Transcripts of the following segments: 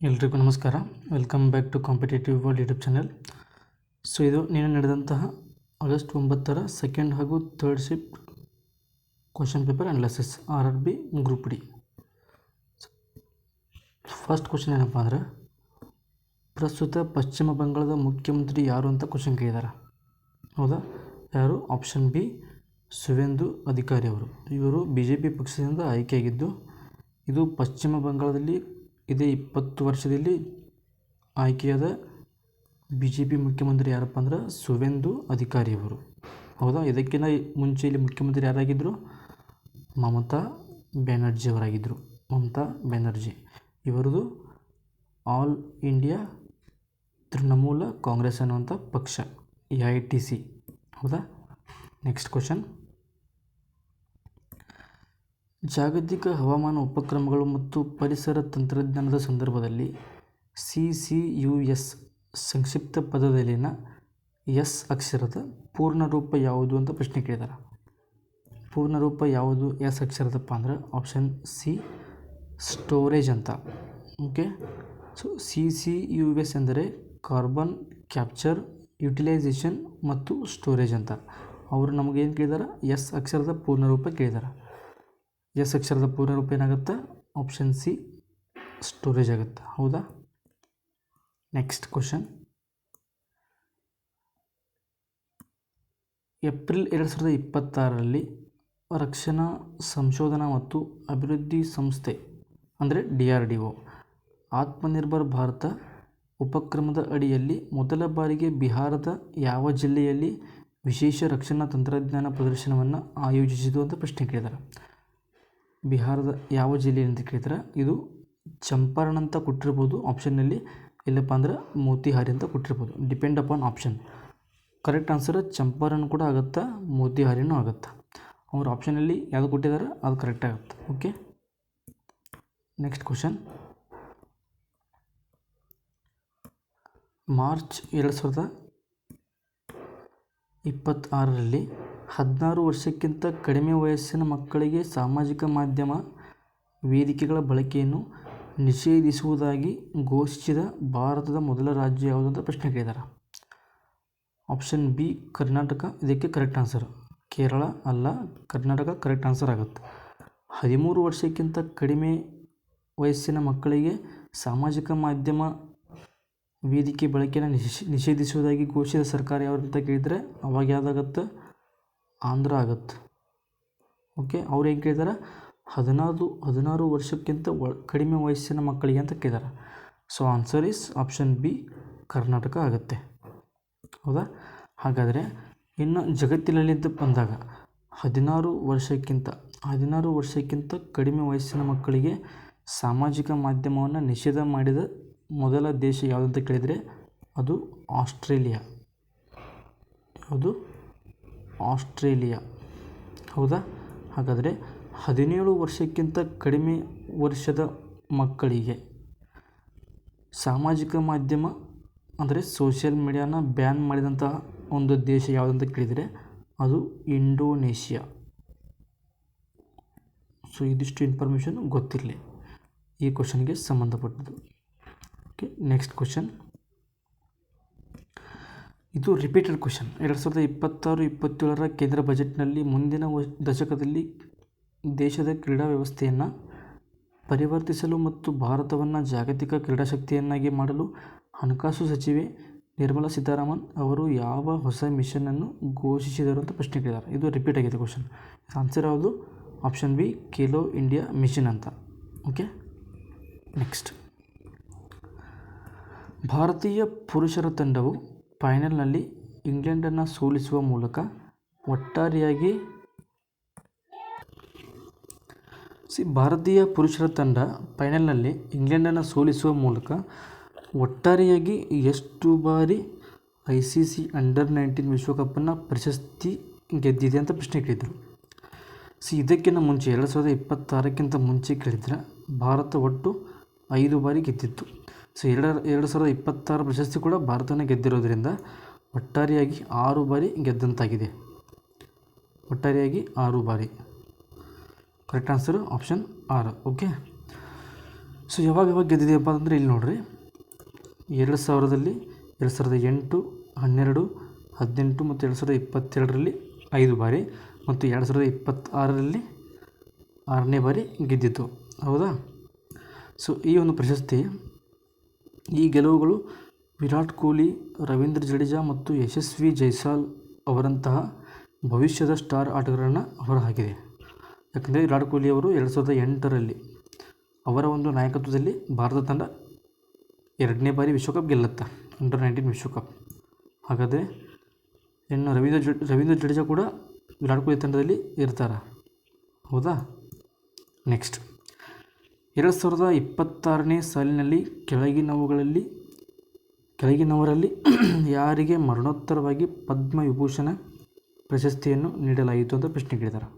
ಎಲ್ರಿಗೂ ನಮಸ್ಕಾರ. Welcome back to competitive world YouTube channel. So ಇದು ನಿನ್ನೆ ನಡೆದಂತಹ ಆಗಸ್ಟ್ 9ರ ಸೆಕೆಂಡ್ ಹಾಗೂ third shift question paper analysis RRB group D. First question ಏನಪ್ಪ ಅಂದರೆ, ಪ್ರಸ್ತುತ ಪಶ್ಚಿಮ ಬಂಗಾಳದ ಮುಖ್ಯಮಂತ್ರಿ ಯಾರು ಅಂತ ಕ್ವಶನ್ ಕೇಳಿದ್ದಾರೆ. ಹೌದಾ? ಯಾರು? ಆಪ್ಷನ್ ಬಿ, ಸುವೇಂದು ಅಧಿಕಾರಿ ಅವರು. ಇವರು BJP ಪಕ್ಷದಿಂದ ಆಯ್ಕೆಯಾಗಿದ್ದು, ಇದು ಪಶ್ಚಿಮ ಬಂಗಾಳದಲ್ಲಿ ಇದೇ 20 ವರ್ಷದಲ್ಲಿ ಆಯ್ಕೆಯಾದ BJP ಮುಖ್ಯಮಂತ್ರಿ ಯಾರಪ್ಪ ಅಂದ್ರೆ ಸುವೇಂದು ಅಧಿಕಾರಿ ಅವರು. ಹೌದಾ? ಇದಕ್ಕಿಂತ ಮುಂಚೆ ಇಲ್ಲಿ ಮುಖ್ಯಮಂತ್ರಿ ಯಾರಾಗಿದ್ದರು? ಮಮತಾ ಬ್ಯಾನರ್ಜಿ ಅವರಾಗಿದ್ದರು. ಮಮತಾ ಬ್ಯಾನರ್ಜಿ ಇವರದು ಆಲ್ ಇಂಡಿಯಾ ತೃಣಮೂಲ ಕಾಂಗ್ರೆಸ್ ಅನ್ನುವಂಥ ಪಕ್ಷ, AITC. ಹೌದಾ? ನೆಕ್ಸ್ಟ್ ಕ್ವಶನ್, ಜಾಗತಿಕ ಹವಾಮಾನ ಉಪಕ್ರಮಗಳು ಮತ್ತು ಪರಿಸರ ತಂತ್ರಜ್ಞಾನದ ಸಂದರ್ಭದಲ್ಲಿ CCUS ಸಂಕ್ಷಿಪ್ತ ಪದದಲ್ಲಿನ S ಅಕ್ಷರದ ಪೂರ್ಣರೂಪ ಯಾವುದು ಅಂತ ಪ್ರಶ್ನೆ ಕೇಳಿದ್ದಾರೆ. ಪೂರ್ಣರೂಪ ಯಾವುದು S ಅಕ್ಷರದಪ್ಪ ಅಂದ್ರೆ ಆಪ್ಷನ್ ಸಿ, ಸ್ಟೋರೇಜ್ ಅಂತ. ಓಕೆ, ಸೊ CCUS ಎಂದರೆ ಕಾರ್ಬನ್ ಕ್ಯಾಪ್ಚರ್, ಯುಟಿಲೈಸೇಷನ್ ಮತ್ತು ಸ್ಟೋರೇಜ್ ಅಂತ. ಅವರು ನಮಗೇನು ಕೇಳಿದಾರೆ? S ಅಕ್ಷರದ ಪೂರ್ಣರೂಪ ಕೇಳಿದ್ದಾರೆ. S ಅಕ್ಷರದ ಪೂರ್ಣರೂಪ ಏನಾಗುತ್ತೆ? ಆಪ್ಷನ್ ಸಿ, ಸ್ಟೋರೇಜ್ ಆಗುತ್ತೆ. ಹೌದಾ? ನೆಕ್ಸ್ಟ್ ಕ್ವಶನ್, ಏಪ್ರಿಲ್ 2026ರಲ್ಲಿ ರಕ್ಷಣಾ ಸಂಶೋಧನಾ ಮತ್ತು ಅಭಿವೃದ್ಧಿ ಸಂಸ್ಥೆ ಅಂದರೆ DRDO ಆತ್ಮನಿರ್ಭರ್ ಭಾರತ ಉಪಕ್ರಮದ ಅಡಿಯಲ್ಲಿ ಮೊದಲ ಬಾರಿಗೆ ಬಿಹಾರದ ಯಾವ ಜಿಲ್ಲೆಯಲ್ಲಿ ವಿಶೇಷ ರಕ್ಷಣಾ ತಂತ್ರಜ್ಞಾನ ಪ್ರದರ್ಶನವನ್ನು ಆಯೋಜಿಸಿತು ಅಂತ ಪ್ರಶ್ನೆ ಕೇಳಿದ್ದಾರೆ. ಬಿಹಾರದ ಯಾವ ಜಿಲ್ಲೆ ಅಂತ ಕೇಳಿದ್ರೆ ಇದು ಚಂಪಾರಣ್ ಅಂತ ಕೊಟ್ಟಿರ್ಬೋದು ಆಪ್ಷನ್ನಲ್ಲಿ, ಇಲ್ಲಪ್ಪ ಅಂದ್ರೆ ಮೋತಿಹಾರಿ ಅಂತ ಕೊಟ್ಟಿರ್ಬೋದು. Depend upon option. Correct answer Champaran ಕೂಡ ಆಗುತ್ತಾ, ಮೋತಿಹಾರಿನೂ ಆಗುತ್ತಾ. ಅವ್ರ ಆಪ್ಷನಲ್ಲಿ ಯಾವುದು ಕೊಟ್ಟಿದ್ದಾರೆ ಅದು ಕರೆಕ್ಟ್ ಆಗುತ್ತೆ. ಓಕೆ, ನೆಕ್ಸ್ಟ್ ಕ್ವಶನ್, ಮಾರ್ಚ್ 2026ರಲ್ಲಿ 16 ವರ್ಷಕ್ಕಿಂತ ಕಡಿಮೆ ವಯಸ್ಸಿನ ಮಕ್ಕಳಿಗೆ ಸಾಮಾಜಿಕ ಮಾಧ್ಯಮ ವೇದಿಕೆಗಳ ಬಳಕೆಯನ್ನು ನಿಷೇಧಿಸುವುದಾಗಿ ಘೋಷಿಸಿದ ಭಾರತದ ಮೊದಲ ರಾಜ್ಯ ಯಾವುದು ಅಂತ ಪ್ರಶ್ನೆ ಕೇಳಿದ್ದಾರೆ. Option B, Karnataka. ಇದಕ್ಕೆ ಕರೆಕ್ಟ್ ಆನ್ಸರ್. ಕೇರಳ ಅಲ್ಲ, ಕರ್ನಾಟಕ ಕರೆಕ್ಟ್ ಆನ್ಸರ್ ಆಗುತ್ತೆ. 13 ವರ್ಷಕ್ಕಿಂತ ಕಡಿಮೆ ವಯಸ್ಸಿನ ಮಕ್ಕಳಿಗೆ ಸಾಮಾಜಿಕ ಮಾಧ್ಯಮ ವೇದಿಕೆ ಬಳಕೆಯನ್ನು ನಿಷೇಧಿಸುವುದಾಗಿ ಘೋಷಿಸಿದ ಸರ್ಕಾರ ಯಾವುದು ಅಂತ ಕೇಳಿದರೆ ಅವಾಗ ಯಾವುದಾಗತ್ತೆ? ಆಂಧ್ರ ಆಗುತ್ತೆ. ಓಕೆ, ಅವ್ರು ಏನು ಕೇಳಿದಾರೆ? 16 ವರ್ಷಕ್ಕಿಂತ ಕಡಿಮೆ ವಯಸ್ಸಿನ ಮಕ್ಕಳಿಗೆ ಅಂತ ಕೇಳಿದ್ದಾರೆ. So answer is option B, Karnataka ಆಗುತ್ತೆ. ಹೌದಾ? ಹಾಗಾದರೆ ಇನ್ನು ಜಗತ್ತಿನಲ್ಲಿ ಅಂತ ಬಂದಾಗ 16 ವರ್ಷಕ್ಕಿಂತ ಕಡಿಮೆ ವಯಸ್ಸಿನ ಮಕ್ಕಳಿಗೆ ಸಾಮಾಜಿಕ ಮಾಧ್ಯಮವನ್ನು ನಿಷೇಧ ಮಾಡಿದ ಮೊದಲ ದೇಶ ಯಾವುದಂತ ಕೇಳಿದರೆ ಅದು ಆಸ್ಟ್ರೇಲಿಯಾ. ಯಾವುದು? ಆಸ್ಟ್ರೇಲಿಯಾ. ಹೌದಾ? ಹಾಗಾದರೆ 17 ವರ್ಷಕ್ಕಿಂತ ಕಡಿಮೆ ವರ್ಷದ ಮಕ್ಕಳಿಗೆ ಸಾಮಾಜಿಕ ಮಾಧ್ಯಮ ಅಂದರೆ ಸೋಷಿಯಲ್ ಮೀಡಿಯಾನ ಬ್ಯಾನ್ ಮಾಡಿದಂತಹ ಒಂದು ದೇಶ ಯಾವುದಂತ ಕೇಳಿದರೆ ಅದು ಇಂಡೋನೇಷ್ಯಾ. ಸೊ ಇದಿಷ್ಟು ಇನ್ಫಾರ್ಮೇಷನ್ ಗೊತ್ತಿರಲಿ ಈ ಕ್ವಶನ್ಗೆ ಸಂಬಂಧಪಟ್ಟದ್ದು. ಓಕೆ, ನೆಕ್ಸ್ಟ್ ಕ್ವಶನ್, ಇದು ರಿಪೀಟೆಡ್ ಕ್ವಶನ್. 2026-27ರ ಕೇಂದ್ರ ಬಜೆಟ್ನಲ್ಲಿ ಮುಂದಿನ ದಶಕದಲ್ಲಿ ದೇಶದ ಕ್ರೀಡಾ ವ್ಯವಸ್ಥೆಯನ್ನು ಪರಿವರ್ತಿಸಲು ಮತ್ತು ಭಾರತವನ್ನು ಜಾಗತಿಕ ಕ್ರೀಡಾಶಕ್ತಿಯನ್ನಾಗಿ ಮಾಡಲು ಹಣಕಾಸು ಸಚಿವೆ ನಿರ್ಮಲಾ ಸೀತಾರಾಮನ್ ಅವರು ಯಾವ ಹೊಸ ಮಿಷನನ್ನು ಘೋಷಿಸಿದರು ಅಂತ ಪ್ರಶ್ನೆ ಕೇಳಿದ್ದಾರೆ. ಇದು ರಿಪೀಟ್ ಆಗಿದೆ ಕ್ವಶನ್. ಆನ್ಸರ್ ಯಾವುದು? Option B, Khelo India mission ಅಂತ. ಓಕೆ, ನೆಕ್ಸ್ಟ್, ಭಾರತೀಯ ಪುರುಷರ ತಂಡವು ಫೈನಲ್ನಲ್ಲಿ ಇಂಗ್ಲೆಂಡನ್ನು ಸೋಲಿಸುವ ಮೂಲಕ ಒಟ್ಟಾರೆಯಾಗಿ ಭಾರತೀಯ ಪುರುಷರ ತಂಡ ಫೈನಲ್ನಲ್ಲಿ ಇಂಗ್ಲೆಂಡನ್ನು ಸೋಲಿಸುವ ಮೂಲಕ ಒಟ್ಟಾರೆಯಾಗಿ ಎಷ್ಟು ಬಾರಿ ICC ಅಂಡರ್-19 ವಿಶ್ವಕಪ್ಪನ್ನು ಪ್ರಶಸ್ತಿ ಗೆದ್ದಿದೆ ಅಂತ ಪ್ರಶ್ನೆ ಕೇಳಿದರು. ಇದಕ್ಕಿಂತ ಮುಂಚೆ 2026ಕ್ಕಿಂತ ಮುಂಚೆ ಕೇಳಿದರೆ ಭಾರತ ಒಟ್ಟು 5 ಬಾರಿ ಗೆದ್ದಿತ್ತು. ಸೊ 2026 ಪ್ರಶಸ್ತಿ ಕೂಡ ಭಾರತವನ್ನು ಗೆದ್ದಿರೋದ್ರಿಂದ ಒಟ್ಟಾರೆಯಾಗಿ 6 ಬಾರಿ ಗೆದ್ದಂತಾಗಿದೆ. ಒಟ್ಟಾರೆಯಾಗಿ 6 ಬಾರಿ. Correct answer option 6. Okay, so ಯಾವಾಗ ಗೆದ್ದಿದೆಯಪ್ಪ ಅಂದರೆ ಇಲ್ಲಿ ನೋಡ್ರಿ, 2000ರಲ್ಲಿ, 2008, 12, 18 ಮತ್ತು 2022ರಲ್ಲಿ 5 ಬಾರಿ ಮತ್ತು 2026ರಲ್ಲಿ 6ನೇ ಬಾರಿ ಗೆದ್ದಿತ್ತು. ಹೌದಾ? ಸೊ ಈ ಒಂದು ಪ್ರಶಸ್ತಿ, ಈ ಗೆಲುವುಗಳು ವಿರಾಟ್ ಕೊಹ್ಲಿ, ರವೀಂದ್ರ ಜಡೇಜಾ ಮತ್ತು ಯಶಸ್ವಿ ಜೈಸ್ವಾಲ್ ಅವರಂತಹ ಭವಿಷ್ಯದ ಸ್ಟಾರ್ ಆಟಗಾರರನ್ನು ಹೊರಹಾಕಿದೆ. ಯಾಕಂದರೆ ವಿರಾಟ್ ಕೊಹ್ಲಿ ಅವರು 2008ರಲ್ಲಿ ಅವರ ಒಂದು ನಾಯಕತ್ವದಲ್ಲಿ ಭಾರತ ತಂಡ 2ನೇ ಬಾರಿ ವಿಶ್ವಕಪ್ ಗೆಲ್ಲುತ್ತೆ, ಅಂಡರ್-19 ವಿಶ್ವಕಪ್. ಹಾಗಾದರೆ ಇನ್ನು ರವೀಂದ್ರ ಜಡೇಜಾ ಕೂಡ ವಿರಾಟ್ ಕೊಹ್ಲಿ ತಂಡದಲ್ಲಿ ಇರ್ತಾರೆ. ಹೌದಾ? ನೆಕ್ಸ್ಟ್, 2026ನೇ ಸಾಲಿನಲ್ಲಿ ಕೆಳಗಿನವರಲ್ಲಿ ಯಾರಿಗೆ ಮರಣೋತ್ತರವಾಗಿ ಪದ್ಮವಿಭೂಷಣ ಪ್ರಶಸ್ತಿಯನ್ನು ನೀಡಲಾಯಿತು ಅಂತ ಪ್ರಶ್ನೆ ಕೇಳಿದ್ದಾರೆ.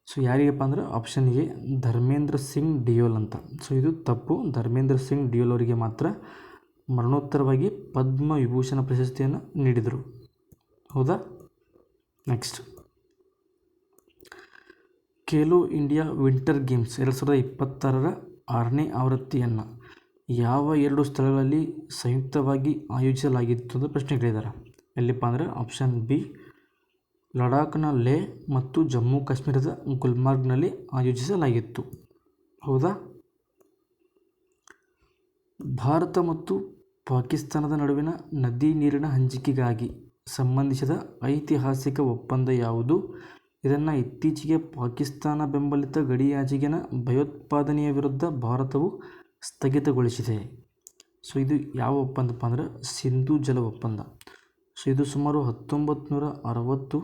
ಸೊ ಯಾರಿಗಪ್ಪ ಅಂದರೆ ಆಪ್ಷನ್ ಎ ಧರ್ಮೇಂದ್ರ ಸಿಂಗ್ ಡಿಯೋಲ್ ಅಂತ. ಸೊ ಇದು ತಪ್ಪು. ಧರ್ಮೇಂದ್ರ ಸಿಂಗ್ ಡಿಯೋಲ್ ಅವರಿಗೆ ಮಾತ್ರ ಮರಣೋತ್ತರವಾಗಿ ಪದ್ಮವಿಭೂಷಣ ಪ್ರಶಸ್ತಿಯನ್ನು ನೀಡಿದರು. ಹೌದಾ? Next, Khelo India winter games 2026ರ 6ನೇ ಆವೃತ್ತಿಯನ್ನು ಯಾವ 2 ಸ್ಥಳಗಳಲ್ಲಿ ಸಂಯುಕ್ತವಾಗಿ ಆಯೋಜಿಸಲಾಗಿತ್ತು ಅಂತ ಪ್ರಶ್ನೆ ಕೇಳಿದ್ದಾರೆ. ಎಲ್ಲಿಪ್ಪ ಅಂದರೆ ಆಪ್ಷನ್ ಬಿ ಲಡಾಖ್ನ ಲೇ ಮತ್ತು ಜಮ್ಮು ಕಾಶ್ಮೀರದ ಗುಲ್ಮಾರ್ಗ್ನಲ್ಲಿ ಆಯೋಜಿಸಲಾಗಿತ್ತು. ಹೌದಾ? ಭಾರತ ಮತ್ತು ಪಾಕಿಸ್ತಾನದ ನಡುವಿನ ನದಿ ನೀರಿನ ಹಂಚಿಕೆಗಾಗಿ ಸಂಬಂಧಿಸಿದ ಐತಿಹಾಸಿಕ ಒಪ್ಪಂದ ಯಾವುದು? ಇದನ್ನು ಇತ್ತೀಚೆಗೆ ಪಾಕಿಸ್ತಾನ ಬೆಂಬಲಿತ ಗಡಿಯಾಚೆಗಿನ ಭಯೋತ್ಪಾದನೆಯ ವಿರುದ್ಧ ಭಾರತವು ಸ್ಥಗಿತಗೊಳಿಸಿದೆ. ಸೊ ಇದು ಯಾವ ಒಪ್ಪಂದಪ್ಪ ಅಂದರೆ ಸಿಂಧೂ ಜಲ ಒಪ್ಪಂದ. ಸೊ ಇದು ಸುಮಾರು 1960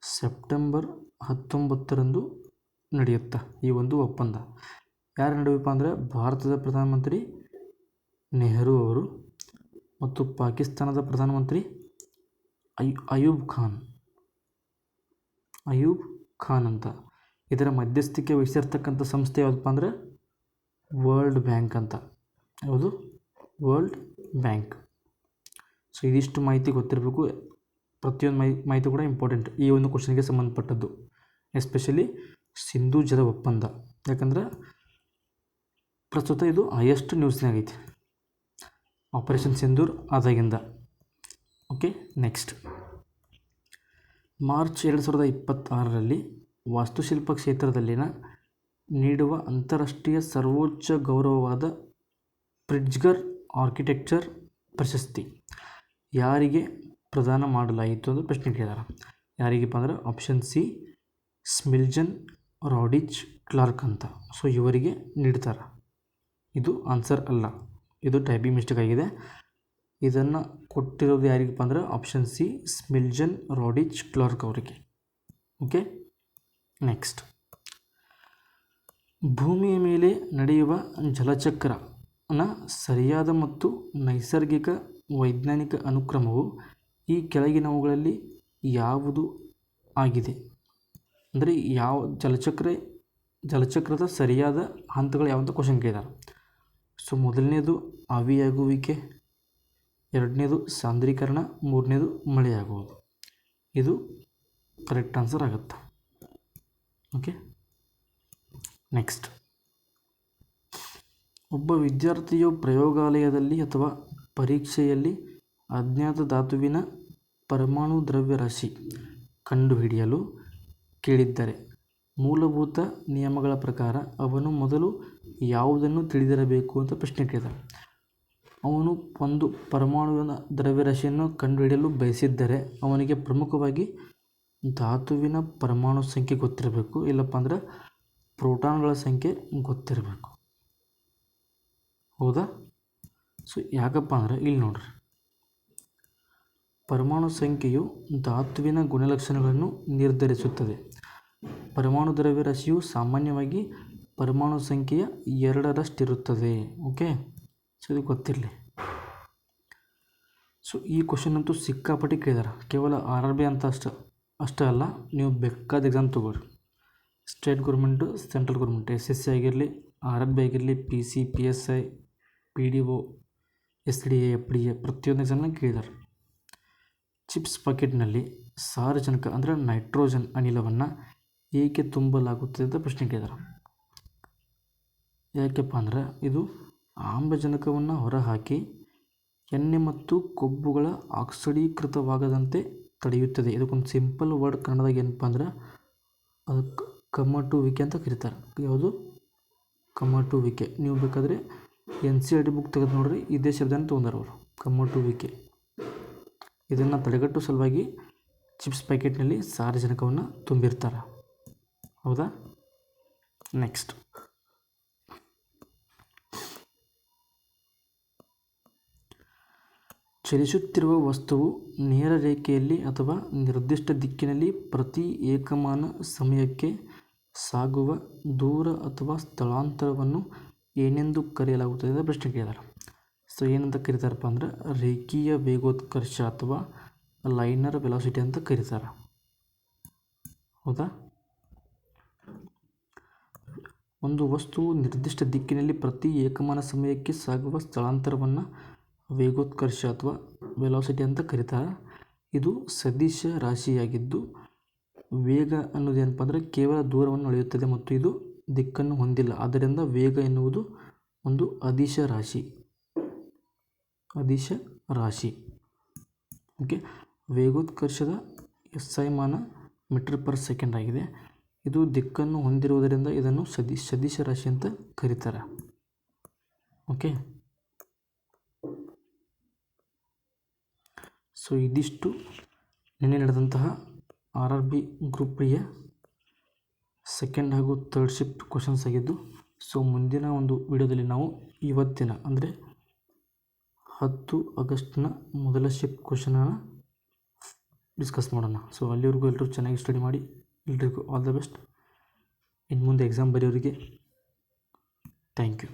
ಸೆಪ್ಟೆಂಬರ್ 19ರಂದು ನಡೆಯುತ್ತೆ ಈ ಒಂದು ಒಪ್ಪಂದ. ಯಾರ ನಡುವೆಪ್ಪ ಅಂದರೆ ಭಾರತದ ಪ್ರಧಾನಮಂತ್ರಿ ನೆಹರು ಅವರು ಮತ್ತು ಪಾಕಿಸ್ತಾನದ ಪ್ರಧಾನಮಂತ್ರಿ ಅಯೂಬ್ ಖಾನ್ ಅಂತ. ಇದರ ಮಧ್ಯಸ್ಥಿಕೆ ವಹಿಸಿರ್ತಕ್ಕಂಥ ಸಂಸ್ಥೆ ಯಾವುದಪ್ಪ ಅಂದರೆ ವರ್ಲ್ಡ್ ಬ್ಯಾಂಕ್ ಅಂತ. ಯಾವುದು? World bank. ಸೊ ಇದಿಷ್ಟು ಮಾಹಿತಿ ಗೊತ್ತಿರಬೇಕು. ಪ್ರತಿಯೊಂದು ಮಾಹಿತಿ ಕೂಡ ಇಂಪಾರ್ಟೆಂಟ್ ಈ ಒಂದು ಕ್ವಶನ್ಗೆ ಸಂಬಂಧಪಟ್ಟದ್ದು, ಎಸ್ಪೆಷಲಿ ಸಿಂಧೂ ಜಲ ಒಪ್ಪಂದ. ಯಾಕಂದರೆ ಪ್ರಸ್ತುತ ಇದು ಹೈಯೆಸ್ಟ್ ನ್ಯೂಸ್ನಾಗೈತಿ ಆಪರೇಷನ್ ಸಿಂಧೂರ್ ಆದಾಗಿಂದ. ಓಕೆ, ನೆಕ್ಸ್ಟ್, ಮಾರ್ಚ್ 2026ರಲ್ಲಿ ವಾಸ್ತುಶಿಲ್ಪ ಕ್ಷೇತ್ರದಲ್ಲಿನ ನೀಡುವ ಅಂತಾರಾಷ್ಟ್ರೀಯ ಸರ್ವೋಚ್ಚ ಗೌರವವಾದ ಪ್ರಿಟ್ಜ್ಕರ್ ಆರ್ಕಿಟೆಕ್ಚರ್ ಪ್ರಶಸ್ತಿ ಯಾರಿಗೆ ಪ್ರದಾನ ಮಾಡಲಾಯಿತು ಅಂತ ಪ್ರಶ್ನೆ ಕೇಳಿದ್ದಾರೆ. ಯಾರಿಗಪ್ಪ ಅಂದರೆ ಆಪ್ಷನ್ ಸಿ ಸ್ಮಿಲ್ಜನ್ ರಾಡಿಚ್ ಕ್ಲಾರ್ಕ್ ಅಂತ. ಸೊ ಇವರಿಗೆ ನೀಡ್ತಾರೆ. ಇದು ಆನ್ಸರ್ ಅಲ್ಲ, ಇದು ಟೈಪಿಂಗ್ ಮಿಸ್ಟೇಕ್ ಆಗಿದೆ. ಇದನ್ನು ಕೊಟ್ಟಿರೋದು ಯಾರಿಗಪ್ಪ ಅಂದರೆ ಆಪ್ಷನ್ ಸಿ ಸ್ಮಿಲ್ಜನ್ ರಾಡಿಚ್ ಕ್ಲಾರ್ಕ್ ಅವರಿಗೆ. ಓಕೆ, ನೆಕ್ಸ್ಟ್, ಭೂಮಿಯ ಮೇಲೆ ನಡೆಯುವ ಜಲಚಕ್ರನ ಸರಿಯಾದ ಮತ್ತು ನೈಸರ್ಗಿಕ ವೈಜ್ಞಾನಿಕ ಅನುಕ್ರಮವು ಈ ಕೆಳಗಿನವುಗಳಲ್ಲಿ ಯಾವುದು ಆಗಿದೆ? ಅಂದರೆ ಯಾವ ಜಲಚಕ್ರದ ಸರಿಯಾದ ಹಂತಗಳು ಯಾವಂತ ಕ್ವಶನ್ ಕೇಳಿದ್ದಾರೆ. ಸೊ ಮೊದಲನೇದು ಆವಿಯಾಗುವಿಕೆ, ಎರಡನೇದು ಸಾಂದ್ರೀಕರಣ, ಮೂರನೇದು ಮಳೆಯಾಗುವುದು. ಇದು ಕರೆಕ್ಟ್ ಆನ್ಸರ್ ಆಗುತ್ತೆ. ಓಕೆ, ನೆಕ್ಸ್ಟ್, ಒಬ್ಬ ವಿದ್ಯಾರ್ಥಿಯು ಪ್ರಯೋಗಾಲಯದಲ್ಲಿ ಅಥವಾ ಪರೀಕ್ಷೆಯಲ್ಲಿ ಅಜ್ಞಾತ ಧಾತುವಿನ ಪರಮಾಣು ದ್ರವ್ಯರಾಶಿ ಕಂಡುಹಿಡಿಯಲು ಕೇಳಿದ್ದರೆ ಮೂಲಭೂತ ನಿಯಮಗಳ ಪ್ರಕಾರ ಅವನು ಮೊದಲು ಯಾವುದನ್ನು ತಿಳಿದಿರಬೇಕು ಅಂತ ಪ್ರಶ್ನೆ ಕೇಳಿದ್ದಾರೆ. ಅವನು ಒಂದು ಪರಮಾಣುವಿನ ದ್ರವ್ಯರಾಶಿಯನ್ನು ಕಂಡುಹಿಡಿಯಲು ಬಯಸಿದ್ದರೆ ಅವನಿಗೆ ಪ್ರಮುಖವಾಗಿ ಧಾತುವಿನ ಪರಮಾಣು ಸಂಖ್ಯೆ ಗೊತ್ತಿರಬೇಕು, ಇಲ್ಲಪ್ಪ ಅಂದರೆ ಪ್ರೋಟಾನ್ಗಳ ಸಂಖ್ಯೆ ಗೊತ್ತಿರಬೇಕು. ಹೌದಾ? ಸೊ ಯಾಕಪ್ಪ ಅಂದರೆ ಇಲ್ಲಿ ನೋಡ್ರಿ, ಪರಮಾಣು ಸಂಖ್ಯೆಯು ಧಾತುವಿನ ಗುಣಲಕ್ಷಣಗಳನ್ನು ನಿರ್ಧರಿಸುತ್ತದೆ. ಪರಮಾಣು ದ್ರವ್ಯರಾಶಿಯು ಸಾಮಾನ್ಯವಾಗಿ ಪರಮಾಣು ಸಂಖ್ಯೆಯ 2ರಷ್ಟಿರುತ್ತದೆ. ಓಕೆ, ಸೊ ಇದು ಗೊತ್ತಿರಲಿ. ಸೊ ಈ ಕ್ವಶನ್ ಅಂತೂ ಸಿಕ್ಕಾಪಟ್ಟಿ ಕೇಳಿದಾರೆ. ಕೇವಲ RRB ಅಂತ ಅಷ್ಟೇ ಅಲ್ಲ, ನೀವು ಬೇಕಾದ ಎಕ್ಸಾಮ್ ತೊಗೊಳ್ರಿ. State government, central government, SSC ಆಗಿರಲಿ, RRB ಆಗಿರಲಿ, PC, PSI, PDO, SDA, FDA ಪ್ರತಿಯೊಂದು ಎಕ್ಸಾಮ್ನ ಕೇಳಿದ್ದಾರೆ. ಚಿಪ್ಸ್ ಪಾಕೆಟ್ನಲ್ಲಿ ಸಾರಜನಕ ಅಂದರೆ ನೈಟ್ರೋಜನ್ ಅನಿಲವನ್ನು ಏಕೆ ತುಂಬಲಾಗುತ್ತದೆ ಅಂತ ಪ್ರಶ್ನೆ ಕೇಳಿದ್ದಾರೆ. ಯಾಕೆಪ್ಪ ಅಂದ್ರೆ ಇದು ಆಮ್ಲಜನಕವನ್ನು ಹೊರಹಾಕಿ ಎಣ್ಣೆ ಮತ್ತು ಕೊಬ್ಬುಗಳ ಆಕ್ಸಿಡೀಕೃತವಾಗದಂತೆ ತಡೆಯುತ್ತದೆ. ಇದಕ್ಕೊಂದು ಸಿಂಪಲ್ ವರ್ಡ್ ಕನ್ನಡದಾಗ ಏನಪ್ಪ ಅಂದ್ರೆ ಅದಕ್ಕೆ ಕಮ್ಮಟುವಿಕೆ ಅಂತ ಕರೀತಾರೆ. ಯಾವುದು? ಕಮ್ಮಟುವಿಕೆ. ನೀವು ಬೇಕಾದರೆ NCERT ಬುಕ್ ತೆಗೆದು ನೋಡ್ರಿ, ಇದೇ ಶಬ್ದನ ತೊಗೊಂಡಾರ ಅವರು, ಕಮ್ಮಟುವಿಕೆ. ಇದನ್ನು ತಡೆಗಟ್ಟುವ ಸಲುವಾಗಿ ಚಿಪ್ಸ್ ಪ್ಯಾಕೆಟ್ನಲ್ಲಿ ಸಾರಜನಕವನ್ನು ತುಂಬಿರ್ತಾರೆ. ಹೌದಾ? ನೆಕ್ಸ್ಟ್, ಚಲಿಸುತ್ತಿರುವ ವಸ್ತುವು ನೇರ ರೇಖೆಯಲ್ಲಿ ಅಥವಾ ನಿರ್ದಿಷ್ಟ ದಿಕ್ಕಿನಲ್ಲಿ ಪ್ರತಿ ಏಕಮಾನ ಸಮಯಕ್ಕೆ ಸಾಗುವ ದೂರ ಅಥವಾ ಸ್ಥಳಾಂತರವನ್ನು ಏನೆಂದು ಕರೆಯಲಾಗುತ್ತದೆ ಅಂತ ಪ್ರಶ್ನೆ ಕೇಳಿದ್ದಾರೆ. ಸೊ ಏನಂತ ಕರೀತಾರಪ್ಪ ಅಂದ್ರೆ ರೇಖೀಯ ವೇಗೋತ್ಕರ್ಷ ಅಥವಾ ಲೈನರ್ ವೆಲಾಸಿಟಿ ಅಂತ ಕರೀತಾರೆ. ಹೌದಾ? ಒಂದು ವಸ್ತುವು ನಿರ್ದಿಷ್ಟ ದಿಕ್ಕಿನಲ್ಲಿ ಪ್ರತಿ ಏಕಮಾನ ಸಮಯಕ್ಕೆ ಸಾಗುವ ಸ್ಥಳಾಂತರವನ್ನು ವೇಗೋತ್ಕರ್ಷ ಅಥವಾ ವೆಲಾಸಿಟಿ ಅಂತ ಕರೀತಾರೆ. ಇದು ಸದಿಶ ರಾಶಿಯಾಗಿದ್ದು ವೇಗ ಅನ್ನೋದೇನಪ್ಪ ಅಂದರೆ ಕೇವಲ ದೂರವನ್ನು ಅಳೆಯುತ್ತದೆ ಮತ್ತು ಇದು ದಿಕ್ಕನ್ನು ಹೊಂದಿಲ್ಲ. ಆದ್ದರಿಂದ ವೇಗ ಎನ್ನುವುದು ಒಂದು ಅದಿಶ ರಾಶಿ. ಓಕೆ. ವೇಗೋತ್ಕರ್ಷದ SI ಮಾನ ಮೀಟರ್/ಸೆಕೆಂಡ್ ಆಗಿದೆ. ಇದು ದಿಕ್ಕನ್ನು ಹೊಂದಿರುವುದರಿಂದ ಇದನ್ನು ಸದಿಶ ರಾಶಿ ಅಂತ ಕರೀತಾರೆ. ಓಕೆ. ಸೊ ಇದಿಷ್ಟು ನಿನ್ನೆ ನಡೆದಂತಹ RRB ಗ್ರೂಪ್ ಡಿಯ ಸೆಕೆಂಡ್ ಹಾಗೂ ಥರ್ಡ್ ಶಿಫ್ಟ್ ಕ್ವಶನ್ಸ್ ಆಗಿದ್ದು. ಸೊ ಮುಂದಿನ ಒಂದು ವಿಡಿಯೋದಲ್ಲಿ ನಾವು ಇವತ್ತಿನ ಅಂದರೆ 10 ಆಗಸ್ಟ್ನ ಮೊದಲ ಶಿಫ್ಟ್ ಕ್ವಶನನ್ನು ಡಿಸ್ಕಸ್ ಮಾಡೋಣ. ಸೊ ಅಲ್ಲಿವರೆಗೂ ಎಲ್ಲರೂ ಚೆನ್ನಾಗಿ ಸ್ಟಡಿ ಮಾಡಿ. ಎಲ್ರಿಗೂ ಆಲ್ ದ ಬೆಸ್ಟ್. ಇನ್ನು ಮುಂದೆ ಎಕ್ಸಾಮ್ ಬರೆಯೋರಿಗೆ ಥ್ಯಾಂಕ್ ಯು.